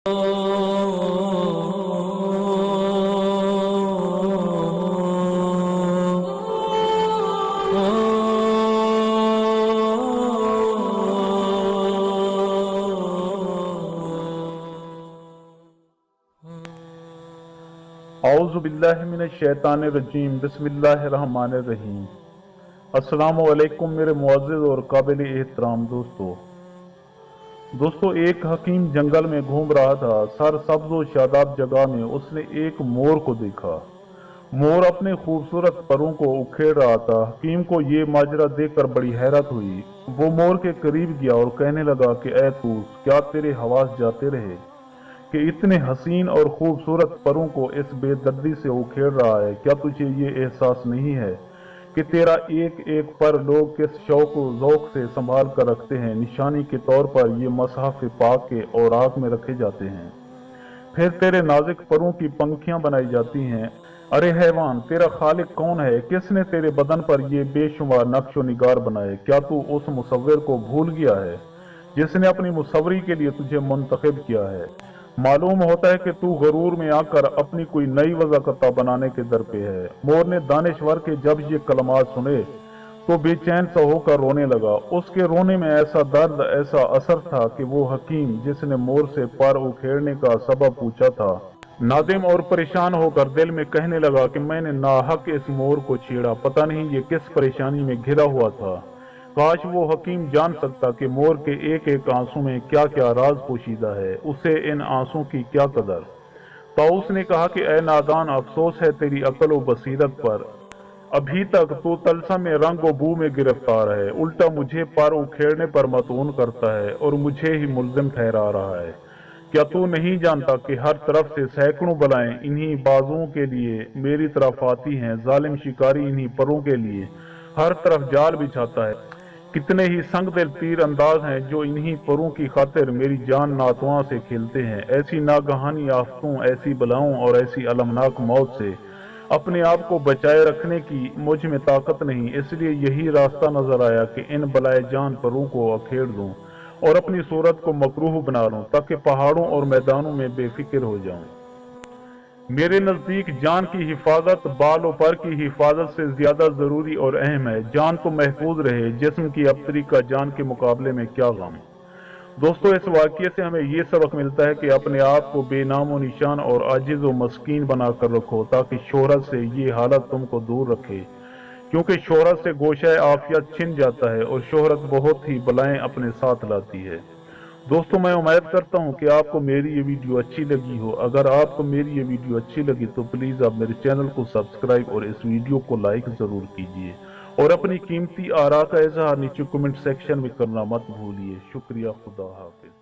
औज़ु बिल्लाहि मिनश शैतानिर रजीम बिस्मिल्लाहिर्रहमानिर रहीम। अस्सलामु अलैकुम मेरे मुअज़्ज़िज़ और काबिल एहतराम दोस्तों, एक हकीम जंगल में घूम रहा था। सर सब्ज़ व शादाब जगह में उसने एक मोर को देखा। मोर अपने खूबसूरत परों को उखेड़ रहा था। हकीम को ये माजरा देखकर बड़ी हैरत हुई। वो मोर के करीब गया और कहने लगा कि ऐ तूस, क्या तेरे हवास जाते रहे कि इतने हसीन और खूबसूरत परों को इस बेदर्दी से उखेड़ रहा है? क्या तुझे ये एहसास नहीं है कि तेरा एक एक पर लोग किस शौक व ज़ौक़ से संभाल कर रखते हैं? निशानी के तौर पर ये मसहफ़ पाक के औराक में रखे जाते हैं, फिर तेरे नाजुक परों की पंखियां बनाई जाती हैं। अरे हैवान, तेरा खालिक कौन है? किसने तेरे बदन पर ये बेशुमार नक्श व निगार बनाए? क्या तू उस मुसव्विर को भूल गया है जिसने अपनी मुसव्वरी के लिए तुझे मुंतखब किया है? मालूम होता है कि तू गरूर में आकर अपनी कोई नई वज़ाकता बनाने के दर पे है। मोर ने दानिश्वर के जब ये कलमात सुने तो बेचैन सा होकर रोने लगा। उसके रोने में ऐसा दर्द, ऐसा असर था कि वो हकीम जिसने मोर से पर उखेड़ने का सबब पूछा था, नादिम और परेशान होकर दिल में कहने लगा कि मैंने नाहक इस मोर को छेड़ा, पता नहीं ये किस परेशानी में घिरा हुआ था। काश वो हकीम जान सकता कि मोर के एक एक आंसू में क्या क्या राज पोशीदा है, उसे इन आंसू की क्या कदर। ताऊस ने कहा कि ए नादान, अफसोस है तेरी अकल व बसीरत पर। अभी तक तू तलसा में रंग व बू में गिरफ्तार है, उल्टा मुझे पर उखेड़ने पर मतून करता है और मुझे ही मुल्जिम ठहरा रहा है। क्या तू नहीं जानता कि हर तरफ से सैकड़ों बलाएं इन्हीं बाजुओं के लिए मेरी तरफ आती हैं? जालिम शिकारी इन्हीं परों के लिए हर तरफ जाल बिछाता है। कितने ही संग दिल तीर अंदाज हैं जो इन्हीं परों की खातिर मेरी जान नातवा से खेलते हैं। ऐसी नागहानी आफतों, ऐसी बलाओं और ऐसी अलमनाक मौत से अपने आप को बचाए रखने की मुझ में ताकत नहीं, इसलिए यही रास्ता नजर आया कि इन बलाए जान परों को अखेड़ दूं और अपनी सूरत को मकरूह बना लूं, ताकि पहाड़ों और मैदानों में बेफिक्र हो जाऊं। मेरे नज़दीक जान की हिफाजत बाल और पर की हिफाजत से ज्यादा जरूरी और अहम है। जान तो महफूज रहे, जिस्म की अबतरी का जान के मुकाबले में क्या गम। दोस्तों, इस वाक़ये से हमें ये सबक मिलता है कि अपने आप को बेनाम व निशान और आजिज़ व मस्कीन बनाकर रखो, ताकि शोहरत से ये हालत तुमको दूर रखे, क्योंकि शोहरत से गोशा आफियत छिन जाता है और शोहरत बहुत ही बलाएं अपने साथ लाती है। दोस्तों, मैं उम्मीद करता हूं कि आपको मेरी ये वीडियो अच्छी लगी हो। अगर आपको मेरी ये वीडियो अच्छी लगी तो प्लीज़ आप मेरे चैनल को सब्सक्राइब और इस वीडियो को लाइक ज़रूर कीजिए और अपनी कीमती आरा का इजहार नीचे कमेंट सेक्शन में करना मत भूलिए। शुक्रिया, खुदा हाफिज।